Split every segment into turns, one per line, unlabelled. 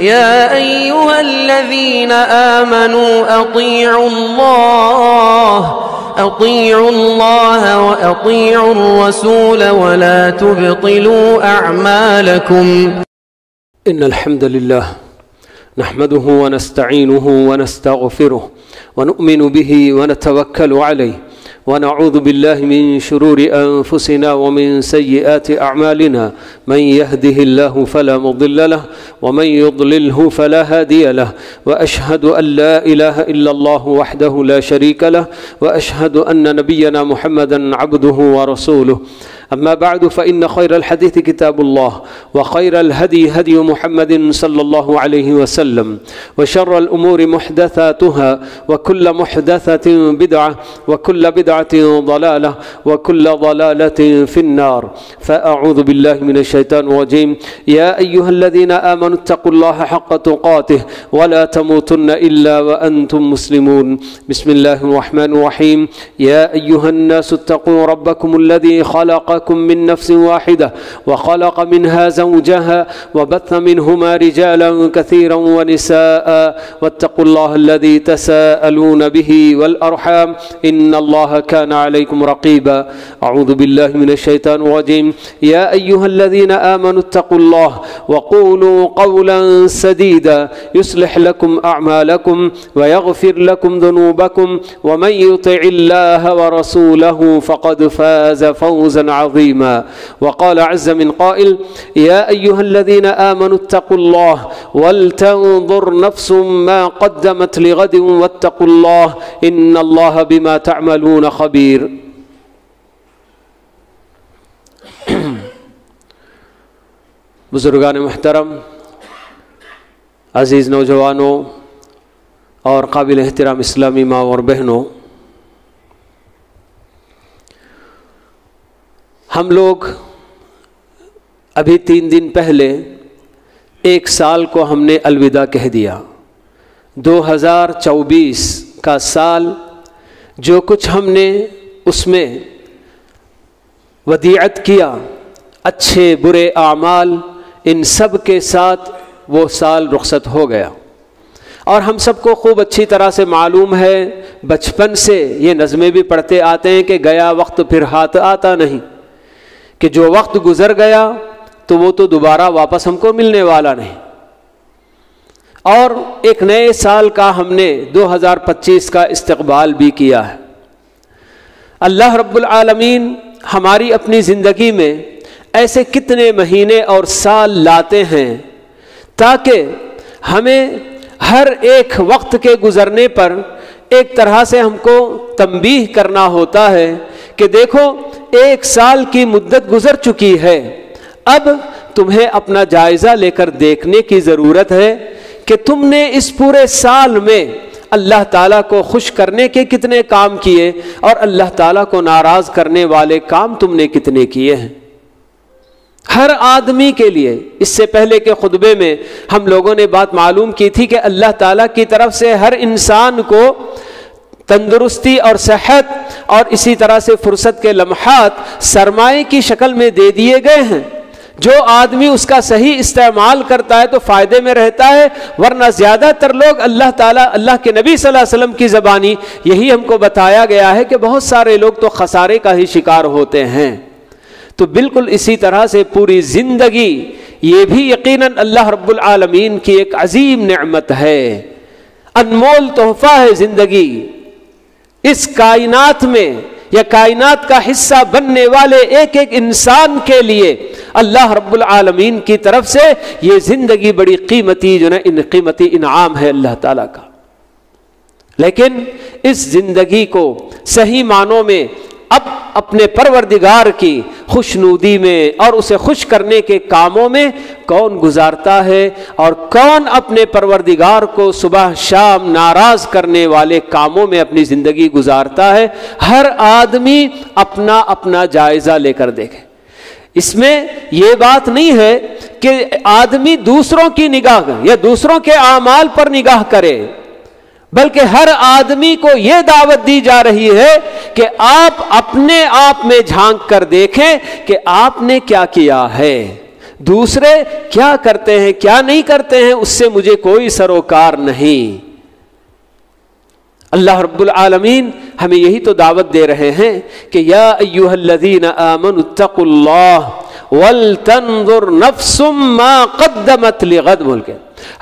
يا أيها الذين آمنوا أطيعوا الله وأطيعوا الرسول ولا تبطلوا أعمالكم.
إن الحمد لله نحمده ونستعينه ونستغفره ونؤمن به ونتوكل عليه ونعوذ بالله من شرور أنفسنا ومن سيئات أعمالنا. من يهده الله فلا مضل له ومن يضلله فلا هادي له، وأشهد أن لا إله إلا الله وحده لا شريك له، وأشهد أن نبينا محمدا عبده ورسوله. أما بعد، فإن خير الحديث كتاب الله، وخير الهدي هدي محمد صلى الله عليه وسلم، وشر الأمور محدثاتها، وكل محدثة بدعة، وكل بدعة ضلالة، وكل ضلالة في النار. فأعوذ بالله من الشيطان الرجيم. يا أيها الذين آمنوا اتقوا الله حق تقاته ولا تموتن إلا وأنتم مسلمون. بسم الله الرحمن الرحيم. يا أيها الناس اتقوا ربكم الذي خلقكم من نفس واحدة وخلق منها زوجها وبث منهما رجالا كثيرا ونساء، واتقوا الله الذي تساءلون به والأرحام إن الله كان عليكم رقيبا. أعوذ بالله من الشيطان الرجيم. يا أيها الذين آمنوا اتقوا الله وقولوا قولا سديدا يصلح لكم أعمالكم ويغفر لكم ذنوبكم، ومن يطع الله ورسوله فقد فاز فوزا عظيما. وقال عز من قائل. يا أيها الذين آمنوا اتقوا الله ولتنظر نفس ما قدمت لغد واتقوا الله إن الله بما تعملون خبير. بزرگان محترم، عزیز نوجوانوں اور قابل احترام اسلامی ماں اور بہنوں، ہم لوگ ابھی 3 دن پہلے 1 سال کو ہم نے الوداع کہہ دیا۔ 2024 کا سال جو کچھ ہم نے اس میں ودیعت کیا، اچھے برے اعمال، ان سب کے ساتھ وہ سال رخصت ہو گیا۔ اور ہم سب کو خوب اچھی طرح سے معلوم ہے، بچپن سے یہ نظمیں بھی پڑھتے آتے ہیں کہ گیا وقت پھر ہاتھ آتا نہیں، کہ جو وقت گزر گیا تو وہ تو دوبارہ واپس ہم کو ملنے والا نہیں۔ اور ایک نئے سال کا ہم نے 2025 کا استقبال بھی کیا ہے۔ اللہ رب العالمین ہماری اپنی زندگی میں ایسے کتنے مہینے اور سال لاتے ہیں تاکہ ہمیں ہر ایک وقت کے گزرنے پر ایک طرح سے ہم کو تنبیہ کرنا ہوتا ہے کہ دیکھو 1 سال کی مدت گزر چکی ہے، اب تمہیں اپنا جائزہ لے کر دیکھنے کی ضرورت ہے کہ تم نے اس پورے سال میں اللہ تعالیٰ کو خوش کرنے کے کتنے کام کیے اور اللہ تعالیٰ کو ناراض کرنے والے کام تم نے کتنے کیے ہیں۔ ہر آدمی کے لیے، اس سے پہلے کے خطبے میں ہم لوگوں نے بات معلوم کی تھی کہ اللہ تعالیٰ کی طرف سے ہر انسان کو تندرستی اور صحت اور اسی طرح سے فرصت کے لمحات سرمایہ کی شکل میں دے دیے گئے ہیں۔ جو آدمی اس کا صحیح استعمال کرتا ہے تو فائدے میں رہتا ہے، ورنہ زیادہ تر لوگ اللہ تعالیٰ، اللہ کے نبی صلی اللہ علیہ وسلم کی زبانی یہی ہم کو بتایا گیا ہے کہ بہت سارے لوگ تو خسارے کا ہی شکار ہوتے ہیں۔ تو بالکل اسی طرح سے پوری زندگی یہ بھی یقیناً اللہ رب العالمین کی ایک عظیم نعمت ہے، انمول تحفہ ہے زندگی۔ اس کائنات میں یا کائنات کا حصہ بننے والے ایک ایک انسان کے لیے اللہ رب العالمین کی طرف سے یہ زندگی بڑی قیمتی جو ہے قیمتی انعام ہے اللہ تعالیٰ کا۔ لیکن اس زندگی کو صحیح معنوں میں اب اپنے پروردگار کی خوشنودی میں اور اسے خوش کرنے کے کاموں میں کون گزارتا ہے اور کون اپنے پروردگار کو صبح شام ناراض کرنے والے کاموں میں اپنی زندگی گزارتا ہے، ہر آدمی اپنا اپنا جائزہ لے کر دیکھے۔ اس میں یہ بات نہیں ہے کہ آدمی دوسروں کی نگاہ یا دوسروں کے اعمال پر نگاہ کرے، بلکہ ہر آدمی کو یہ دعوت دی جا رہی ہے کہ آپ اپنے آپ میں جھانک کر دیکھیں کہ آپ نے کیا کیا ہے۔ دوسرے کیا کرتے ہیں کیا نہیں کرتے ہیں اس سے مجھے کوئی سروکار نہیں۔ اللہ رب العالمین ہمیں یہی تو دعوت دے رہے ہیں کہ یا ایھا الذین آمنوا اتقوا اللہ ولتنظر نفس ما قدمت لغد۔ بول کے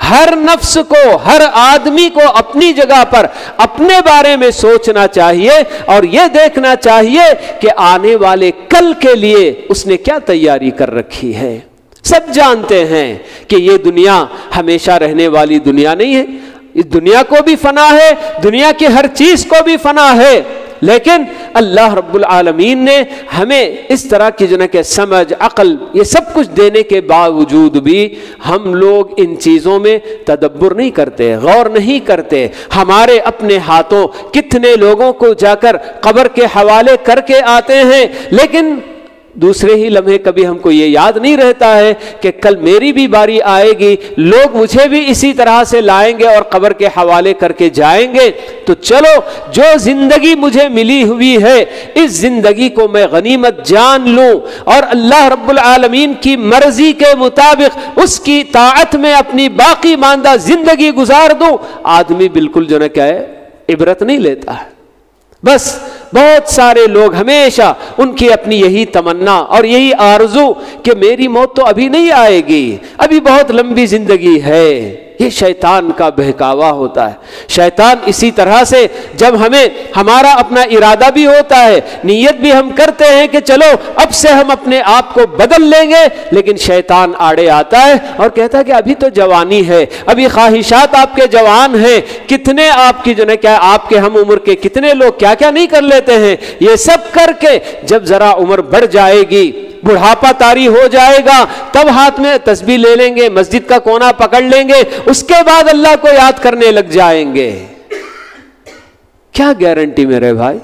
ہر نفس کو، ہر آدمی کو اپنی جگہ پر اپنے بارے میں سوچنا چاہیے اور یہ دیکھنا چاہیے کہ آنے والے کل کے لیے اس نے کیا تیاری کر رکھی ہے۔ سب جانتے ہیں کہ یہ دنیا ہمیشہ رہنے والی دنیا نہیں ہے، اس دنیا کو بھی فنا ہے، دنیا کی ہر چیز کو بھی فنا ہے، لیکن اللہ رب العالمین نے ہمیں اس طرح کی کہ سمجھ، عقل، یہ سب کچھ دینے کے باوجود بھی ہم لوگ ان چیزوں میں تدبر نہیں کرتے، غور نہیں کرتے۔ ہمارے اپنے ہاتھوں کتنے لوگوں کو جا کر قبر کے حوالے کر کے آتے ہیں، لیکن دوسرے ہی لمحے کبھی ہم کو یہ یاد نہیں رہتا ہے کہ کل میری بھی باری آئے گی، لوگ مجھے بھی اسی طرح سے لائیں گے اور قبر کے حوالے کر کے جائیں گے۔ تو چلو جو زندگی مجھے ملی ہوئی ہے اس زندگی کو میں غنیمت جان لوں اور اللہ رب العالمین کی مرضی کے مطابق اس کی طاعت میں اپنی باقی ماندہ زندگی گزار دوں۔ آدمی بالکل کیا ہے عبرت نہیں لیتا ہے۔ بس بہت سارے لوگ ہمیشہ ان کی اپنی یہی تمنا اور یہی آرزو کہ میری موت تو ابھی نہیں آئے گی، ابھی بہت لمبی زندگی ہے۔ یہ شیطان کا بہکاوا ہوتا ہے۔ شیطان اسی طرح سے جب ہمیں ہمارا اپنا ارادہ بھی ہوتا ہے، نیت بھی ہم کرتے ہیں کہ چلو اب سے ہم اپنے آپ کو بدل لیں گے، لیکن شیطان آڑے آتا ہے اور کہتا ہے کہ ابھی تو جوانی ہے، ابھی خواہشات آپ کے جوان ہیں، کتنے آپ کی کیا آپ کے ہم عمر کے کتنے لوگ کیا کیا نہیں کر لیتے ہیں۔ یہ سب کر کے جب ذرا عمر بڑھ جائے گی، بڑھاپا طاری ہو جائے گا، تب ہاتھ میں تسبیح لے لیں گے، مسجد کا کونا پکڑ لیں گے، اس کے بعد اللہ کو یاد کرنے لگ جائیں گے۔ کیا گارنٹی میرے بھائی،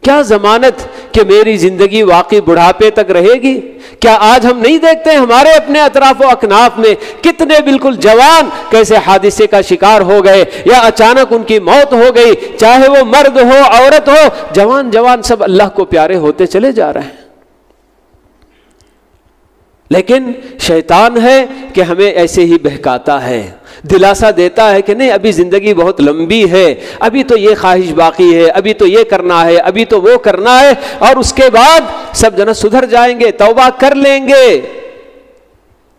کیا ضمانت کہ میری زندگی واقعی بڑھاپے تک رہے گی؟ کیا آج ہم نہیں دیکھتے ہیں ہمارے اپنے اطراف و اکناف میں کتنے بالکل جوان کیسے حادثے کا شکار ہو گئے یا اچانک ان کی موت ہو گئی، چاہے وہ مرد ہو عورت ہو، جوان سب اللہ کو پیارے ہوتے چلے جا رہے ہیں۔ لیکن شیطان ہے کہ ہمیں ایسے ہی بہکاتا ہے، دلاسا دیتا ہے کہ نہیں ابھی زندگی بہت لمبی ہے، ابھی تو یہ خواہش باقی ہے، ابھی تو یہ کرنا ہے، ابھی تو وہ کرنا ہے، اور اس کے بعد سب سدھر جائیں گے، توبہ کر لیں گے۔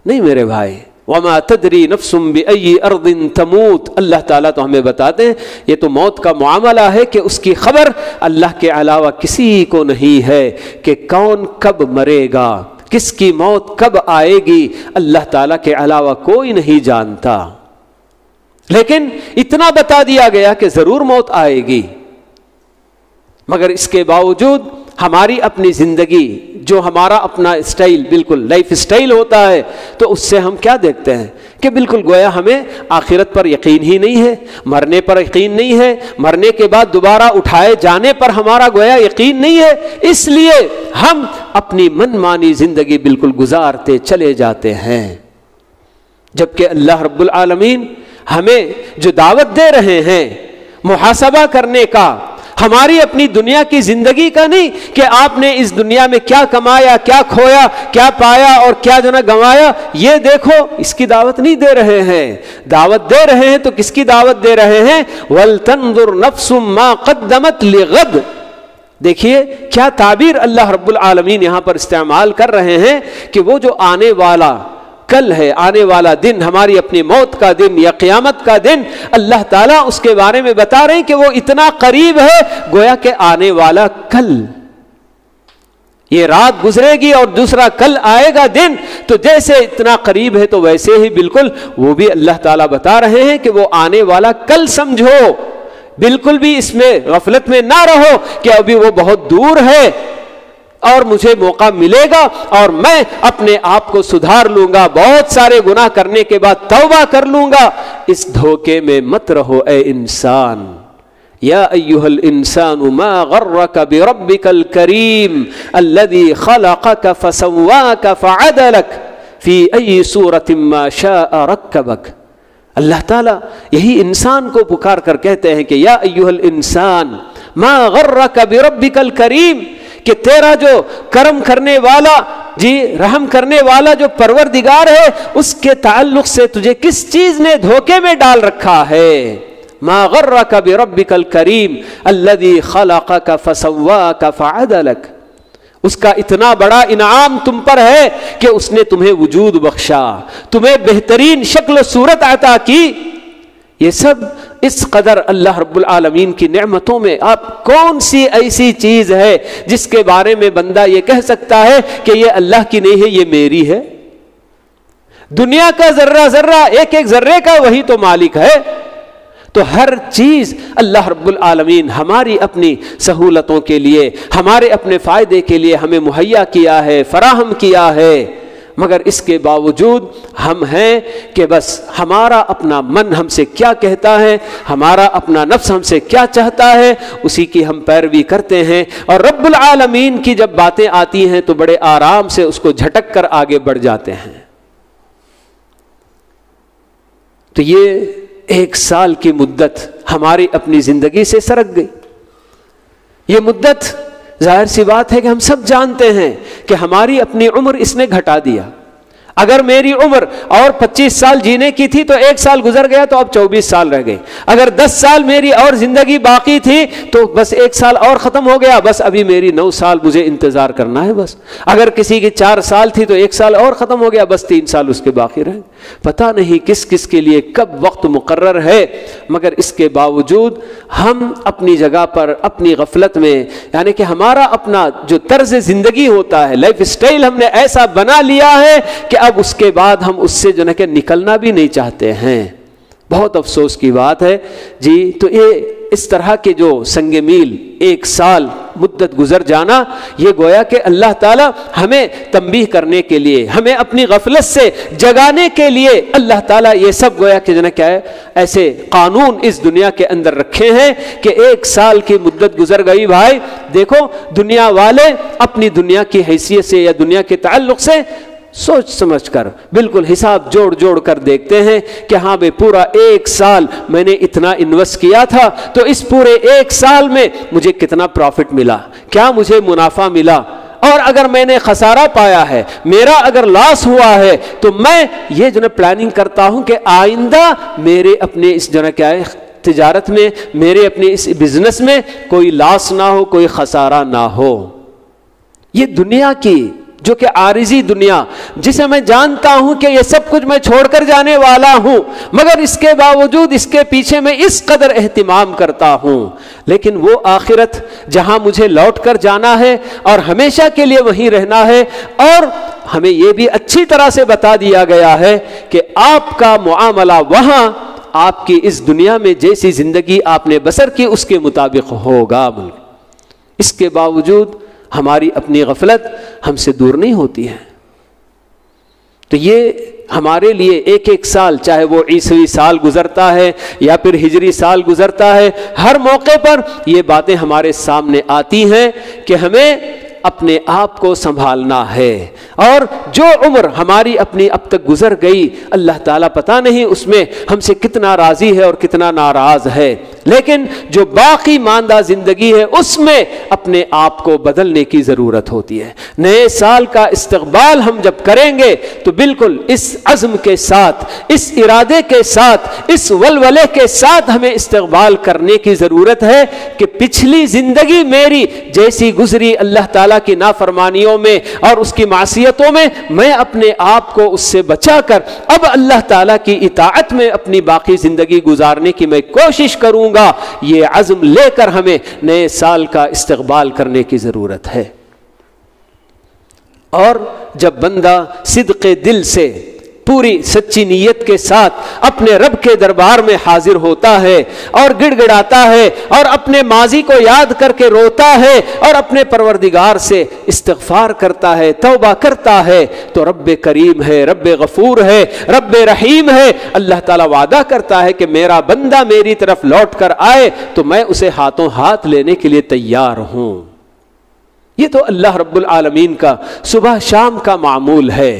نہیں میرے بھائی، وَمَا تَدْرِي نَفْسٌ بِأَيِّ أَرْضٍ تَمُوتُ، اللہ تعالیٰ تو ہمیں بتاتے ہیں یہ تو موت کا معاملہ ہے کہ اس کی خبر اللہ کے علاوہ کسی کو نہیں ہے کہ کون کب مرے گا، کس کی موت کب آئے گی، اللہ تعالیٰ کے علاوہ کوئی نہیں جانتا۔ لیکن اتنا بتا دیا گیا کہ ضرور موت آئے گی، مگر اس کے باوجود ہماری اپنی زندگی جو ہمارا اپنا اسٹائل، بالکل لائف اسٹائل ہوتا ہے، تو اس سے ہم کیا دیکھتے ہیں کہ بالکل گویا ہمیں آخرت پر یقین ہی نہیں ہے، مرنے پر یقین نہیں ہے، مرنے کے بعد دوبارہ اٹھائے جانے پر ہمارا گویا یقین نہیں ہے، اس لیے ہم اپنی من مانی زندگی بالکل گزارتے چلے جاتے ہیں۔ جبکہ اللہ رب العالمین ہمیں جو دعوت دے رہے ہیں محاسبہ کرنے کا، ہماری اپنی دنیا کی زندگی کا نہیں کہ آپ نے اس دنیا میں کیا کمایا، کیا کھویا، کیا پایا اور کیا گنوایا، یہ دیکھو، اس کی دعوت نہیں دے رہے ہیں۔ دعوت دے رہے ہیں تو کس کی دعوت دے رہے ہیں؟ وَلْتَنْظُرْ نَفْسٌ مَا قَدَّمَتْ لِغَدٍ۔ دیکھیے کیا تعبیر اللہ رب العالمین یہاں پر استعمال کر رہے ہیں کہ وہ جو آنے والا کل ہے، آنے والا دن، ہماری اپنی موت کا دن یا قیامت کا دن، اللہ تعالیٰ اس کے بارے میں بتا رہے ہیں کہ وہ اتنا قریب ہے گویا کہ آنے والا کل، یہ رات گزرے گی اور دوسرا کل آئے گا دن، تو جیسے اتنا قریب ہے تو ویسے ہی بالکل وہ بھی اللہ تعالیٰ بتا رہے ہیں کہ وہ آنے والا کل سمجھو، بالکل بھی اس میں غفلت میں نہ رہو کہ ابھی وہ بہت دور ہے اور مجھے موقع ملے گا اور میں اپنے آپ کو سدھار لوں گا، بہت سارے گناہ کرنے کے بعد توبہ کر لوں گا۔ اس دھوکے میں مت رہو اے انسان۔ یا ایھا الانسان ما غرک بربک الکریم الذی خلقک فسواک فعدلک فی ای صورۃ ما شاء رکبک۔ اللہ تعالیٰ یہی انسان کو پکار کر کہتے ہیں کہ یا ایھا الانسان ما غرک بربک الکریم، کہ تیرا جو کرم کرنے والا جی رحم کرنے والا جو پروردگار ہے اس کے تعلق سے تجھے کس چیز نے دھوکے میں ڈال رکھا ہے؟ ما غرک بربک الکریم الذی خلقک فسواک فعدلک، اس کا اتنا بڑا انعام تم پر ہے کہ اس نے تمہیں وجود بخشا، تمہیں بہترین شکل و صورت عطا کی۔ یہ سب اس قدر اللہ رب العالمین کی نعمتوں میں آپ کون سی ایسی چیز ہے جس کے بارے میں بندہ یہ کہہ سکتا ہے کہ یہ اللہ کی نہیں ہے، یہ میری ہے؟ دنیا کا ذرہ ذرہ، ایک ایک ذرے کا وہی تو مالک ہے۔ تو ہر چیز اللہ رب العالمین ہماری اپنی سہولتوں کے لیے، ہمارے اپنے فائدے کے لیے ہمیں مہیا کیا ہے، فراہم کیا ہے، مگر اس کے باوجود ہم ہیں کہ بس ہمارا اپنا من ہم سے کیا کہتا ہے، ہمارا اپنا نفس ہم سے کیا چاہتا ہے، اسی کی ہم پیروی کرتے ہیں، اور رب العالمین کی جب باتیں آتی ہیں تو بڑے آرام سے اس کو جھٹک کر آگے بڑھ جاتے ہیں۔ تو یہ 1 سال کی مدت ہماری اپنی زندگی سے سرک گئی۔ یہ مدت ظاہر سی بات ہے کہ ہم سب جانتے ہیں کہ ہماری اپنی عمر اس نے گھٹا دیا۔ اگر میری عمر اور 25 سال جینے کی تھی تو 1 سال گزر گیا تو اب 24 سال رہ گئے۔ اگر 10 سال میری اور زندگی باقی تھی تو بس 1 سال اور ختم ہو گیا، بس ابھی میری 9 سال مجھے انتظار کرنا ہے بس۔ اگر کسی کی 4 سال تھی تو 1 سال اور ختم ہو گیا، بس 3 سال اس کے باقی رہے۔ پتہ نہیں کس کس کے لیے کب وقت مقرر ہے، مگر اس کے باوجود ہم اپنی جگہ پر اپنی غفلت میں، یعنی کہ ہمارا اپنا جو طرز زندگی ہوتا ہے، لائف سٹائل ہم نے ایسا بنا لیا ہے کہ اب اس کے بعد ہم اس سے جو ہے کہ نکلنا بھی نہیں چاہتے ہیں۔ بہت افسوس کی بات ہے جی۔ تو یہ اس طرح کے جو سنگ میل 1 سال مدت گزر جانا، یہ گویا کہ اللہ تعالیٰ ہمیں تنبیہ کرنے کے لیے، ہمیں اپنی غفلت سے جگانے کے لیے اللہ تعالیٰ یہ سب گویا کہ جنہیں کیا ہے ایسے قانون اس دنیا کے اندر رکھے ہیں کہ 1 سال کی مدت گزر گئی بھائی، دیکھو دنیا والے اپنی دنیا کی حیثیت سے یا دنیا کے تعلق سے سوچ سمجھ کر بالکل حساب جوڑ کر دیکھتے ہیں کہ ہاں بھئی پورا 1 سال میں نے اتنا انویسٹ کیا تھا، تو اس پورے 1 سال میں مجھے کتنا پروفٹ ملا، کیا مجھے منافع ملا، اور اگر میں نے خسارہ پایا ہے، میرا اگر لاس ہوا ہے، تو میں یہ جو ہے پلاننگ کرتا ہوں کہ آئندہ میرے اپنے اس جو ہے کیا ہے تجارت میں، میرے اپنے اس بزنس میں کوئی لاس نہ ہو، کوئی خسارہ نہ ہو۔ یہ دنیا کی جو کہ عارضی دنیا، جسے میں جانتا ہوں کہ یہ سب کچھ میں چھوڑ کر جانے والا ہوں، مگر اس کے باوجود اس کے پیچھے میں اس قدر اہتمام کرتا ہوں، لیکن وہ آخرت جہاں مجھے لوٹ کر جانا ہے اور ہمیشہ کے لیے وہیں رہنا ہے، اور ہمیں یہ بھی اچھی طرح سے بتا دیا گیا ہے کہ آپ کا معاملہ وہاں آپ کی اس دنیا میں جیسی زندگی آپ نے بسر کی اس کے مطابق ہوگا۔ اس کے باوجود ہماری اپنی غفلت ہم سے دور نہیں ہوتی ہے۔ تو یہ ہمارے لیے 1 سال، چاہے وہ عیسوی سال گزرتا ہے یا پھر ہجری سال گزرتا ہے، ہر موقع پر یہ باتیں ہمارے سامنے آتی ہیں کہ ہمیں اپنے آپ کو سنبھالنا ہے، اور جو عمر ہماری اپنی اب تک گزر گئی اللہ تعالیٰ پتہ نہیں اس میں ہم سے کتنا راضی ہے اور کتنا ناراض ہے، لیکن جو باقی ماندہ زندگی ہے اس میں اپنے آپ کو بدلنے کی ضرورت ہوتی ہے۔ نئے سال کا استقبال ہم جب کریں گے تو بالکل اس عزم کے ساتھ، اس ارادے کے ساتھ، اس ولولے کے ساتھ ہمیں استقبال کرنے کی ضرورت ہے کہ پچھلی زندگی میری جیسی گزری اللہ تعالیٰ کی نافرمانیوں میں اور اس کی معصیتوں میں اپنے آپ کو اس سے بچا کر اب اللہ تعالیٰ کی اطاعت میں اپنی باقی زندگی گزارنے کی میں کوشش کروں گا۔ یہ عزم لے کر ہمیں نئے سال کا استقبال کرنے کی ضرورت ہے۔ اور جب بندہ صدق دل سے پوری سچی نیت کے ساتھ اپنے رب کے دربار میں حاضر ہوتا ہے اور گڑ گڑاتا ہے اور اپنے ماضی کو یاد کر کے روتا ہے اور اپنے پروردگار سے استغفار کرتا ہے، توبہ کرتا ہے، تو رب کریم ہے، رب غفور ہے، رب رحیم ہے۔ اللہ تعالیٰ وعدہ کرتا ہے کہ میرا بندہ میری طرف لوٹ کر آئے تو میں اسے ہاتھوں ہاتھ لینے کے لیے تیار ہوں۔ یہ تو اللہ رب العالمین کا صبح شام کا معمول ہے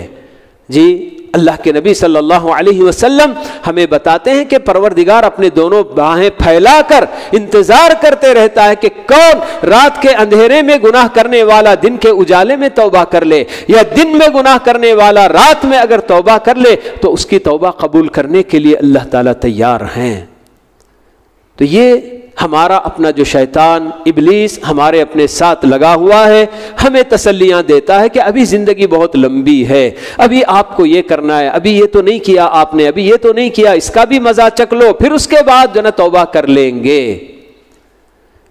جی۔ اللہ کے نبی صلی اللہ علیہ وسلم ہمیں بتاتے ہیں کہ پروردگار اپنے دونوں باہیں پھیلا کر انتظار کرتے رہتا ہے کہ کون رات کے اندھیرے میں گناہ کرنے والا دن کے اجالے میں توبہ کر لے، یا دن میں گناہ کرنے والا رات میں اگر توبہ کر لے تو اس کی توبہ قبول کرنے کے لیے اللہ تعالیٰ تیار ہیں۔ تو یہ ہمارا اپنا جو شیطان ابلیس ہمارے اپنے ساتھ لگا ہوا ہے، ہمیں تسلیاں دیتا ہے کہ ابھی زندگی بہت لمبی ہے، ابھی آپ کو یہ کرنا ہے، ابھی یہ تو نہیں کیا آپ نے، ابھی یہ تو نہیں کیا، اس کا بھی مزہ چکھ لو، پھر اس کے بعد جو نا توبہ کر لیں گے۔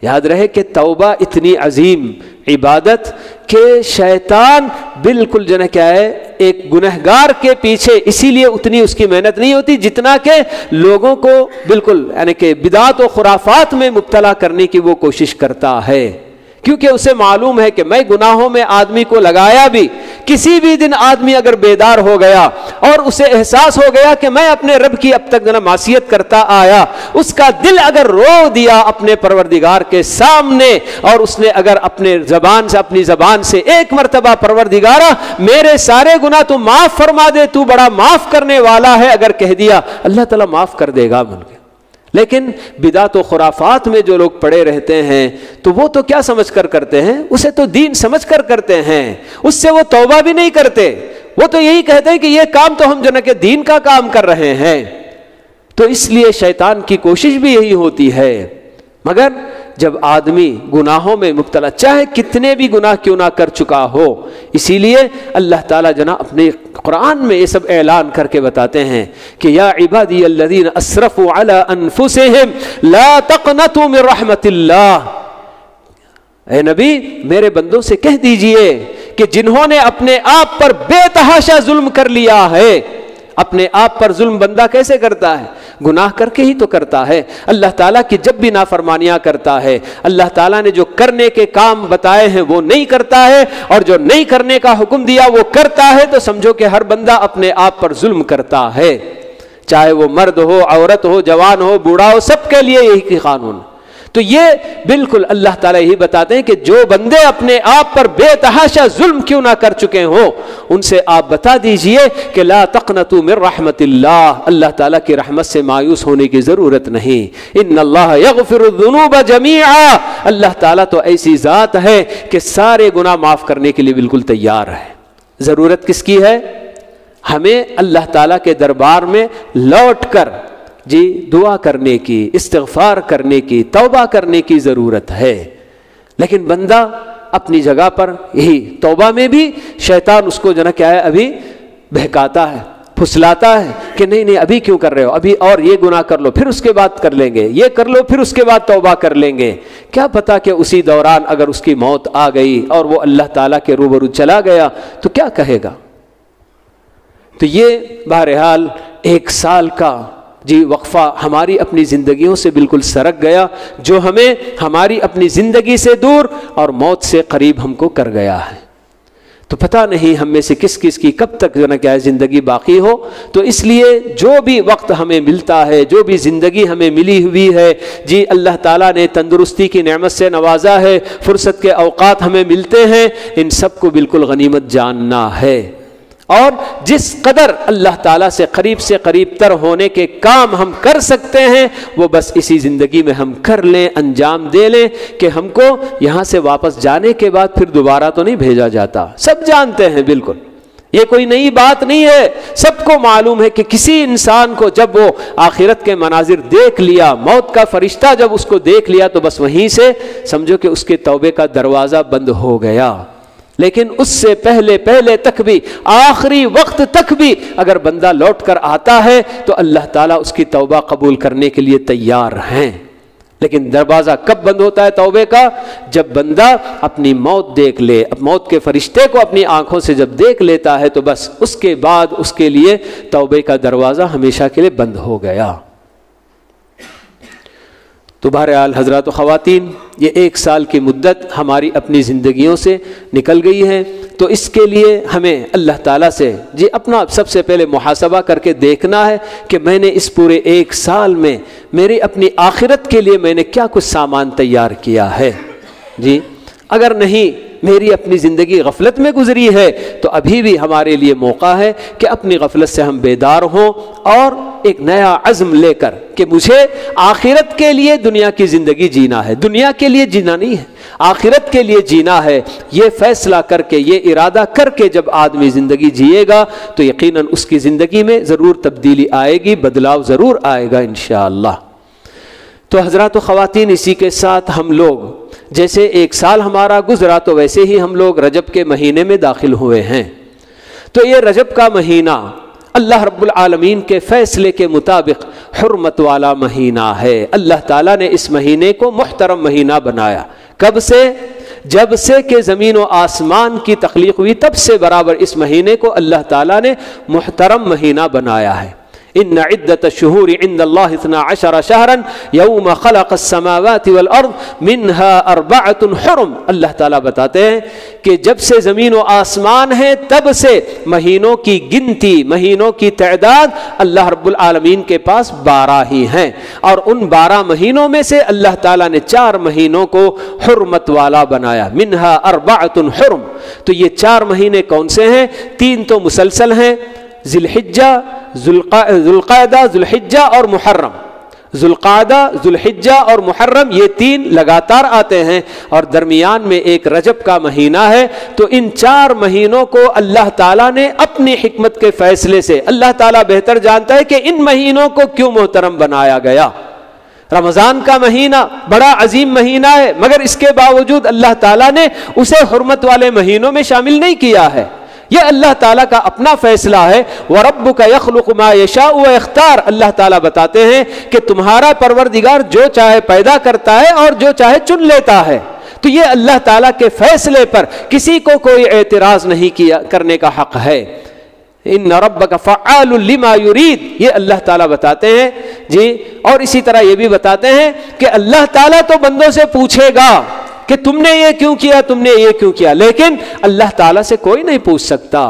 یاد رہے کہ توبہ اتنی عظیم عبادت کہ شیطان بالکل جو نا کیا ہے ایک گنہگار کے پیچھے اسی لیے اتنی اس کی محنت نہیں ہوتی جتنا کہ لوگوں کو بالکل یعنی کہ بدعات و خرافات میں مبتلا کرنے کی وہ کوشش کرتا ہے، کیونکہ اسے معلوم ہے کہ میں گناہوں میں آدمی کو لگایا بھی، کسی بھی دن آدمی اگر بیدار ہو گیا اور اسے احساس ہو گیا کہ میں اپنے رب کی اب تک معصیت کرتا آیا، اس کا دل اگر رو دیا اپنے پروردگار کے سامنے اور اس نے اگر اپنی زبان سے ایک مرتبہ پروردگارا میرے سارے گناہ تو معاف فرما دے، تو بڑا معاف کرنے والا ہے، اگر کہہ دیا اللہ تعالیٰ معاف کر دے گا بول کے۔ لیکن بدعت و خرافات میں جو لوگ پڑے رہتے ہیں تو وہ تو کیا سمجھ کر کرتے ہیں، اسے تو دین سمجھ کر کرتے ہیں، اس سے وہ توبہ بھی نہیں کرتے، وہ تو یہی کہتے ہیں کہ یہ کام تو ہم جو نا کہ دین کا کام کر رہے ہیں۔ تو اس لیے شیطان کی کوشش بھی یہی ہوتی ہے، مگر جب آدمی گناہوں میں مبتلا چاہے کتنے بھی گناہ کیوں نہ کر چکا ہو، اسی لیے اللہ تعالیٰ جناب اپنے قرآن میں یہ سب اعلان کر کے بتاتے ہیں کہ یا عبادی الذین اسرفوا علی انفسہم لا تقنطوا من رحمت اللہ، اے نبی میرے بندوں سے کہہ دیجئے کہ جنہوں نے اپنے آپ پر بے تحاشا ظلم کر لیا ہے۔ اپنے آپ پر ظلم بندہ کیسے کرتا ہے؟ گناہ کر کے ہی تو کرتا ہے۔ اللہ تعالیٰ کی جب بھی نافرمانیاں کرتا ہے، اللہ تعالیٰ نے جو کرنے کے کام بتائے ہیں وہ نہیں کرتا ہے، اور جو نہیں کرنے کا حکم دیا وہ کرتا ہے، تو سمجھو کہ ہر بندہ اپنے آپ پر ظلم کرتا ہے، چاہے وہ مرد ہو، عورت ہو، جوان ہو، بوڑھا ہو، سب کے لیے یہی قانون۔ تو یہ بالکل اللہ تعالیٰ یہی بتاتے ہیں کہ جو بندے اپنے آپ پر بے تحاشا ظلم کیوں نہ کر چکے ہوں ان سے آپ بتا دیجئے کہ لا تقنطوا من رحمت اللہ، اللہ تعالیٰ کی رحمت سے مایوس ہونے کی ضرورت نہیں۔ ان اللہ یغفر الذنوب جمیعا، اللہ تعالیٰ تو ایسی ذات ہے کہ سارے گناہ معاف کرنے کے لیے بالکل تیار ہے۔ ضرورت کس کی ہے؟ ہمیں اللہ تعالیٰ کے دربار میں لوٹ کر دعا کرنے کی، استغفار کرنے کی، توبہ کرنے کی ضرورت ہے۔ لیکن بندہ اپنی جگہ پر یہی توبہ میں بھی شیطان اس کو کیا ہے ابھی بہکاتا ہے، پھسلاتا ہے کہ نہیں ابھی کیوں کر رہے ہو، ابھی اور یہ گناہ کر لو پھر اس کے بعد کر لیں گے، یہ کر لو پھر اس کے بعد توبہ کر لیں گے۔ کیا پتا کہ اسی دوران اگر اس کی موت آ گئی اور وہ اللہ تعالیٰ کے روبرو چلا گیا تو کیا کہے گا؟ تو یہ بہرحال 1 سال کا وقفہ ہماری اپنی زندگیوں سے بالکل سرک گیا، جو ہمیں ہماری اپنی زندگی سے دور اور موت سے قریب ہم کو کر گیا ہے۔ تو پتہ نہیں ہم میں سے کس کس کی کب تک کیا ہے زندگی باقی ہو۔ تو اس لیے جو بھی وقت ہمیں ملتا ہے، جو بھی زندگی ہمیں ملی ہوئی ہے، اللہ تعالیٰ نے تندرستی کی نعمت سے نوازا ہے، فرصت کے اوقات ہمیں ملتے ہیں، ان سب کو بالکل غنیمت جاننا ہے، اور جس قدر اللہ تعالیٰ سے قریب تر ہونے کے کام ہم کر سکتے ہیں وہ بس اسی زندگی میں ہم کر لیں، انجام دے لیں، کہ ہم کو یہاں سے واپس جانے کے بعد پھر دوبارہ تو نہیں بھیجا جاتا۔ سب جانتے ہیں، بالکل یہ کوئی نئی بات نہیں ہے، سب کو معلوم ہے کہ کسی انسان کو جب وہ آخرت کے مناظر دیکھ لیا، موت کا فرشتہ جب اس کو دیکھ لیا تو بس وہیں سے سمجھو کہ اس کے توبے کا دروازہ بند ہو گیا۔ لیکن اس سے پہلے تک بھی، آخری وقت تک بھی اگر بندہ لوٹ کر آتا ہے تو اللہ تعالیٰ اس کی توبہ قبول کرنے کے لیے تیار ہیں۔ لیکن دروازہ کب بند ہوتا ہے توبے کا؟ جب بندہ اپنی موت دیکھ لے، موت کے فرشتے کو اپنی آنکھوں سے جب دیکھ لیتا ہے تو بس اس کے بعد اس کے لیے توبے کا دروازہ ہمیشہ کے لیے بند ہو گیا۔ تو بہرحال حضرات و خواتین، یہ 1 سال کی مدت ہماری اپنی زندگیوں سے نکل گئی ہے، تو اس کے لیے ہمیں اللہ تعالیٰ سے اپنا سب سے پہلے محاسبہ کر کے دیکھنا ہے کہ میں نے اس پورے 1 سال میں میری اپنی آخرت کے لیے میں نے کیا کچھ سامان تیار کیا ہے۔ اگر نہیں میری اپنی زندگی غفلت میں گزری ہے، تو ابھی بھی ہمارے لیے موقع ہے کہ اپنی غفلت سے ہم بیدار ہوں اور ایک نیا عزم لے کر کہ مجھے آخرت کے لیے دنیا کی زندگی جینا ہے، دنیا کے لیے جینا نہیں ہے، آخرت کے لیے جینا ہے۔ یہ فیصلہ کر کے، یہ ارادہ کر کے جب آدمی زندگی جیے گا تو یقیناً اس کی زندگی میں ضرور تبدیلی آئے گی، بدلاؤ ضرور آئے گا انشاءاللہ۔ تو حضرات و خواتین، اسی کے ساتھ ہم لوگ جیسے ایک سال ہمارا گزرا تو ویسے ہی ہم لوگ رجب کے مہینے میں داخل ہوئے ہیں۔ تو یہ رجب کا مہینہ اللہ رب العالمین کے فیصلے کے مطابق حرمت والا مہینہ ہے۔ اللہ تعالیٰ نے اس مہینے کو محترم مہینہ بنایا۔ کب سے؟ جب سے کہ زمین و آسمان کی تخلیق ہوئی تب سے برابر اس مہینے کو اللہ تعالیٰ نے محترم مہینہ بنایا ہے۔ ان عدت الشہور عند اللہ 12 شہرا یوم خلق السماوات والارض منها 4 حرم۔ اللہ تعالیٰ بتاتے ہیں کہ جب سے زمین و آسمان ہے تب سے مہینوں کی گنتی، مہینوں کی تعداد اللہ رب العالمین کے پاس 12 ہی ہیں، اور ان 12 مہینوں میں سے اللہ تعالیٰ نے 4 مہینوں کو حرمت والا بنایا۔ منها 4 حرم۔ تو یہ 4 مہینے کون سے ہیں؟ 3 تو مسلسل ہیں، ذی الحجہ، ذوالقعدہ، ذوالحجہ اور محرم۔ ذوالقعدہ، ذوالحجہ اور محرم یہ 3 لگاتار آتے ہیں، اور درمیان میں ایک رجب کا مہینہ ہے۔ تو ان 4 مہینوں کو اللہ تعالیٰ نے اپنی حکمت کے فیصلے سے، اللہ تعالیٰ بہتر جانتا ہے کہ ان مہینوں کو کیوں محترم بنایا گیا۔ رمضان کا مہینہ بڑا عظیم مہینہ ہے، مگر اس کے باوجود اللہ تعالیٰ نے اسے حرمت والے مہینوں میں شامل نہیں کیا ہے۔ یہ اللہ تعالیٰ کا اپنا فیصلہ ہے۔ وَرَبُّكَ يَخْلُقُ مَا يَشَاءُ وَيَخْتَارُ۔ اللہ تعالیٰ بتاتے ہیں کہ تمہارا پروردگار جو چاہے پیدا کرتا ہے اور جو چاہے چن لیتا ہے۔ تو یہ اللہ تعالیٰ کے فیصلے پر کسی کو کوئی اعتراض نہیں کرنے کا حق ہے۔ ان ربک فعال لما یرید، یہ اللہ تعالیٰ بتاتے ہیں جی۔ اور اسی طرح یہ بھی بتاتے ہیں کہ اللہ تعالیٰ تو بندوں سے پوچھے گا کہ تم نے یہ کیوں کیا، تم نے یہ کیوں کیا، لیکن اللہ تعالیٰ سے کوئی نہیں پوچھ سکتا۔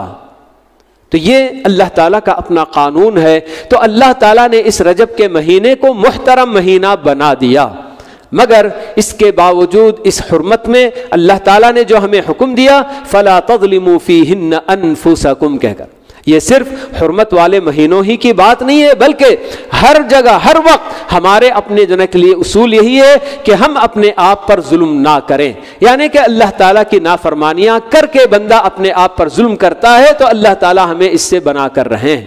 تو یہ اللہ تعالیٰ کا اپنا قانون ہے۔ تو اللہ تعالیٰ نے اس رجب کے مہینے کو محترم مہینہ بنا دیا، مگر اس کے باوجود اس حرمت میں اللہ تعالیٰ نے جو ہمیں حکم دیا فَلَا تَظْلِمُوا فِيهِنَّ أَنفُسَكُمْ کہہ کر، یہ صرف حرمت والے مہینوں ہی کی بات نہیں ہے، بلکہ ہر جگہ ہر وقت ہمارے اپنے جن کے لیے اصول یہی ہے کہ ہم اپنے آپ پر ظلم نہ کریں۔ یعنی کہ اللہ تعالیٰ کی نافرمانیاں کر کے بندہ اپنے آپ پر ظلم کرتا ہے تو اللہ تعالیٰ ہمیں اس سے بنا کر رہے ہیں۔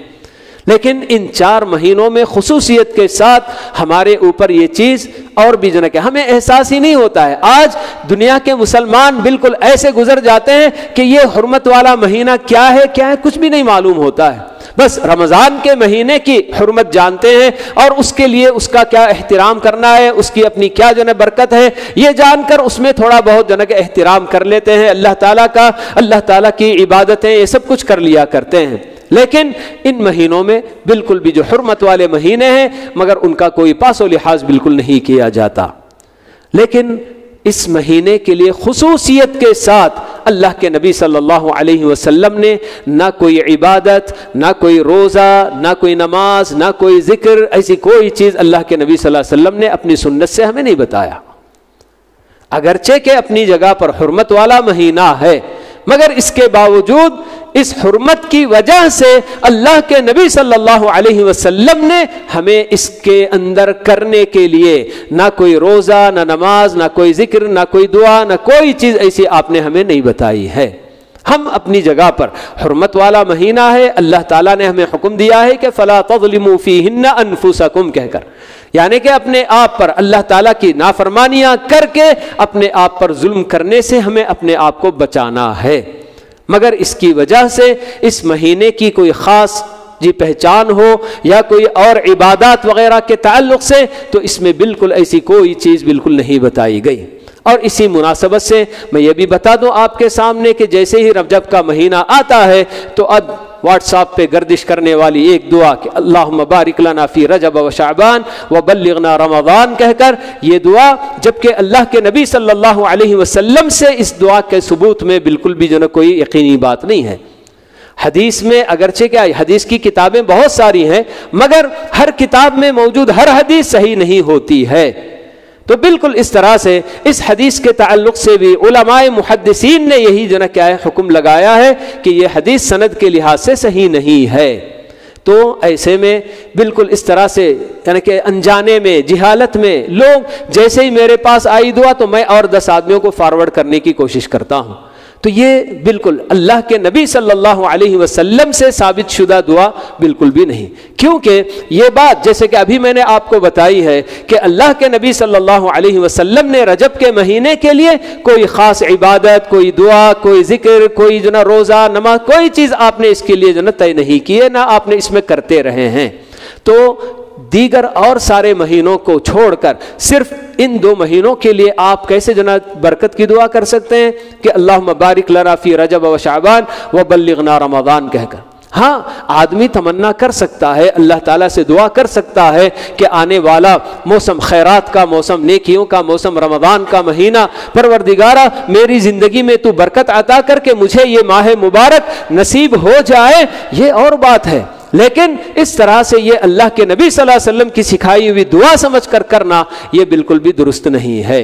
لیکن ان 4 مہینوں میں خصوصیت کے ساتھ ہمارے اوپر یہ چیز اور بھی جو ہے کہ ہمیں احساس ہی نہیں ہوتا ہے۔ آج دنیا کے مسلمان بالکل ایسے گزر جاتے ہیں کہ یہ حرمت والا مہینہ کیا ہے کچھ بھی نہیں معلوم ہوتا ہے۔ بس رمضان کے مہینے کی حرمت جانتے ہیں اور اس کے لیے اس کا کیا احترام کرنا ہے، اس کی اپنی کیا جو ہے برکت ہے، یہ جان کر اس میں تھوڑا بہت جو ہے کہ احترام کر لیتے ہیں اللہ تعالیٰ کا، اللہ تعالیٰ کی عبادتیں یہ سب کچھ کر لیا کرتے ہیں۔ لیکن ان مہینوں میں بالکل بھی جو حرمت والے مہینے ہیں مگر ان کا کوئی پاس و لحاظ بالکل نہیں کیا جاتا۔ لیکن اس مہینے کے لیے خصوصیت کے ساتھ اللہ کے نبی صلی اللہ علیہ وسلم نے نہ کوئی عبادت، نہ کوئی روزہ، نہ کوئی نماز، نہ کوئی ذکر، ایسی کوئی چیز اللہ کے نبی صلی اللہ علیہ وسلم نے اپنی سنت سے ہمیں نہیں بتایا۔ اگرچہ کہ اپنی جگہ پر حرمت والا مہینہ ہے، مگر اس کے باوجود اس حرمت کی وجہ سے اللہ کے نبی صلی اللہ علیہ وسلم نے ہمیں اس کے اندر کرنے کے لیے نہ کوئی روزہ، نہ نماز، نہ کوئی ذکر، نہ کوئی دعا، نہ کوئی چیز ایسی آپ نے ہمیں نہیں بتائی ہے۔ ہم اپنی جگہ پر حرمت والا مہینہ ہے، اللہ تعالیٰ نے ہمیں حکم دیا ہے کہ فَلَا تَظْلِمُوا فِيهِنَّ أَنفُسَكُمْ کہہ کر، یعنی کہ اپنے آپ پر اللہ تعالیٰ کی نافرمانیاں کر کے اپنے آپ پر ظلم کرنے سے ہمیں اپنے آپ کو بچانا ہے۔ مگر اس کی وجہ سے اس مہینے کی کوئی خاص پہچان ہو یا کوئی اور عبادات وغیرہ کے تعلق سے تو اس میں بالکل ایسی کوئی چیز بالکل نہیں بتائی گئی۔ اور اسی مناسبت سے میں یہ بھی بتا دوں آپ کے سامنے کہ جیسے ہی رجب کا مہینہ آتا ہے تو اب واٹس ایپ پہ گردش کرنے والی ایک دعا کہ اللہم بارک لنا فی رجب و شعبان و بلغنا رمضان کہہ کر، یہ دعا جبکہ اللہ کے نبی صلی اللہ علیہ وسلم سے اس دعا کے ثبوت میں بالکل بھی جو کوئی یقینی بات نہیں ہے۔ حدیث میں اگرچہ کہ حدیث کی کتابیں بہت ساری ہیں مگر ہر کتاب میں موجود ہر حدیث صحیح نہیں ہوتی ہے۔ تو بالکل اس طرح سے اس حدیث کے تعلق سے بھی علماء محدثین نے یہی جو نا کیا ہے حکم لگایا ہے کہ یہ حدیث سند کے لحاظ سے صحیح نہیں ہے۔ تو ایسے میں بالکل اس طرح سے یعنی کہ انجانے میں جہالت میں لوگ جیسے ہی میرے پاس آئی دعا تو میں اور 10 آدمیوں کو فارورڈ کرنے کی کوشش کرتا ہوں، تو یہ بالکل اللہ کے نبی صلی اللہ علیہ وسلم سے ثابت شدہ دعا بالکل بھی نہیں، کیونکہ یہ بات جیسے کہ ابھی میں نے آپ کو بتائی ہے کہ اللہ کے نبی صلی اللہ علیہ وسلم نے رجب کے مہینے کے لیے کوئی خاص عبادت، کوئی دعا، کوئی ذکر، کوئی جو نا روزہ نماز، کوئی چیز آپ نے اس کے لیے جو نا طے نہیں کی ہے، نہ آپ نے اس میں کرتے رہے ہیں۔ تو دیگر اور سارے مہینوں کو چھوڑ کر صرف ان 2 مہینوں کے لیے آپ کیسے جناب برکت کی دعا کر سکتے ہیں کہ اللہم بارک لنا فی رجب و شعبان وبلغنا رمضان کہہ کر؟ ہاں آدمی تمنا کر سکتا ہے، اللہ تعالیٰ سے دعا کر سکتا ہے کہ آنے والا موسم خیرات کا، موسم نیکیوں کا، موسم رمضان کا مہینہ، پروردگارہ میری زندگی میں تو برکت عطا کر کے مجھے یہ ماہ مبارک نصیب ہو جائے، یہ اور بات ہے۔ لیکن اس طرح سے یہ اللہ کے نبی صلی اللہ علیہ وسلم کی سکھائی ہوئی دعا سمجھ کر کرنا یہ بالکل بھی درست نہیں ہے۔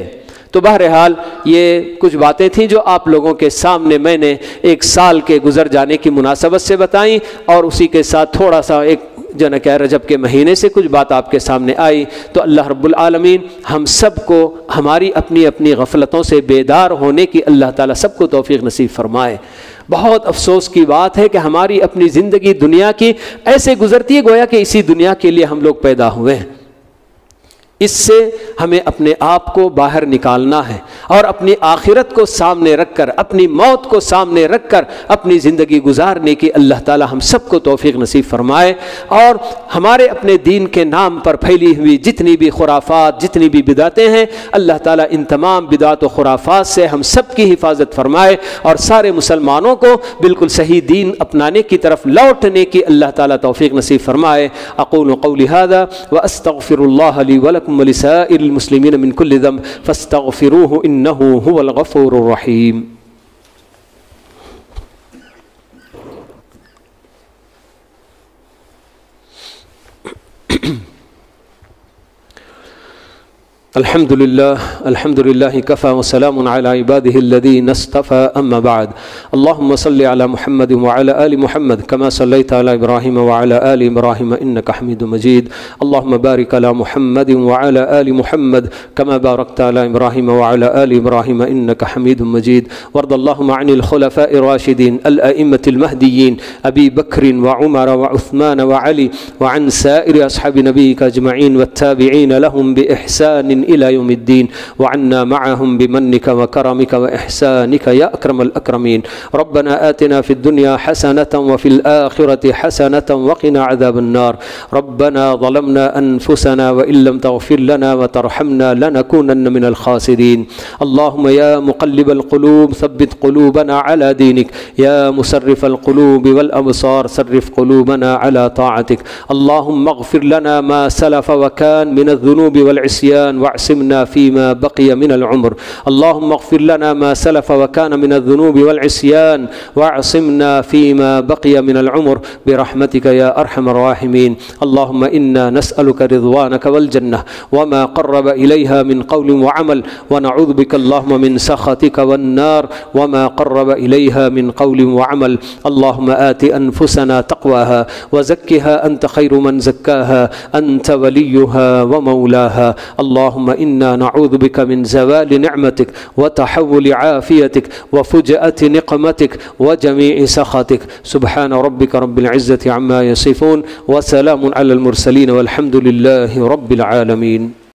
تو بہرحال یہ کچھ باتیں تھیں جو آپ لوگوں کے سامنے میں نے 1 سال کے گزر جانے کی مناسبت سے بتائیں، اور اسی کے ساتھ تھوڑا سا ایک جو نا کہ رجب کے مہینے سے کچھ بات آپ کے سامنے آئی۔ تو اللہ رب العالمین ہم سب کو ہماری اپنی اپنی غفلتوں سے بیدار ہونے کی اللہ تعالیٰ سب کو توفیق نصیب فرمائے۔ بہت افسوس کی بات ہے کہ ہماری اپنی زندگی دنیا کی ایسے گزرتی ہے گویا کہ اسی دنیا کے لیے ہم لوگ پیدا ہوئے ہیں۔ اس سے ہمیں اپنے آپ کو باہر نکالنا ہے اور اپنی آخرت کو سامنے رکھ کر، اپنی موت کو سامنے رکھ کر اپنی زندگی گزارنے کی اللہ تعالی ہم سب کو توفیق نصیب فرمائے، اور ہمارے اپنے دین کے نام پر پھیلی ہوئی جتنی بھی خرافات، جتنی بھی بدعتیں ہیں، اللہ تعالیٰ ان تمام بدعت و خرافات سے ہم سب کی حفاظت فرمائے اور سارے مسلمانوں کو بالکل صحیح دین اپنانے کی طرف لوٹنے کی اللہ تعالیٰ توفیق نصیب فرمائے۔ اقول قولی ھذا واستغفر اللہ لی ولکم ولسائر المسلمین من کل ذنب فاستغفروہ انہ هو الغفور الرحیم۔ الحمد لله كفى وسلام على عباده الذين اصطفى أما بعد اللهم صل على محمد وعلى آل محمد كما صليت على إبراهيم وعلى آل إبراهيم إنك حميد مجيد اللهم بارك على محمد وعلى آل محمد كما باركت على إبراهيم وعلى آل إبراهيم إنك حميد مجيد وارض اللهم عن الخلفاء الراشدين الأئمة المهديين أبي بكر وعمر وعثمان وعلي وعن سائر أصحاب نبيك أجمعين والتابعين لهم بإحسان إلى يوم الدين وعنا معهم بمنك وكرمك وإحسانك يا أكرم الأكرمين ربنا آتنا في الدنيا حسنة وفي الآخرة حسنة وقنا عذاب النار ربنا ظلمنا أنفسنا وإن لم تغفر لنا وترحمنا لنكونن من الخاسرين اللهم يا مقلب القلوب ثبت قلوبنا على دينك يا مسرف القلوب والأبصار صرف قلوبنا على طاعتك اللهم اغفر لنا ما سلف وكان من الذنوب والعصيان واعصمنا فيما بقي من العمر اللهم اغفر لنا ما سلف وكان من الذنوب والعصيان واعصمنا فيما بقي من العمر برحمتك يا أرحم الراحمين اللهم إنا نسألك رضوانك والجنة وما قرب إليها من قول وعمل ونعوذ بك اللهم من سخطك والنار وما قرب إليها من قول وعمل اللهم آت أنفسنا تقواها وزكها أنت خير من زكاها أنت وليها ومولاها اللهم إنا نعوذ بك من زوال نعمتك وتحول عافيتك وفجأة نقمتك وجميع سخطك سبحان ربك رب العزة عما يصفون وسلام على المرسلين والحمد لله رب العالمين.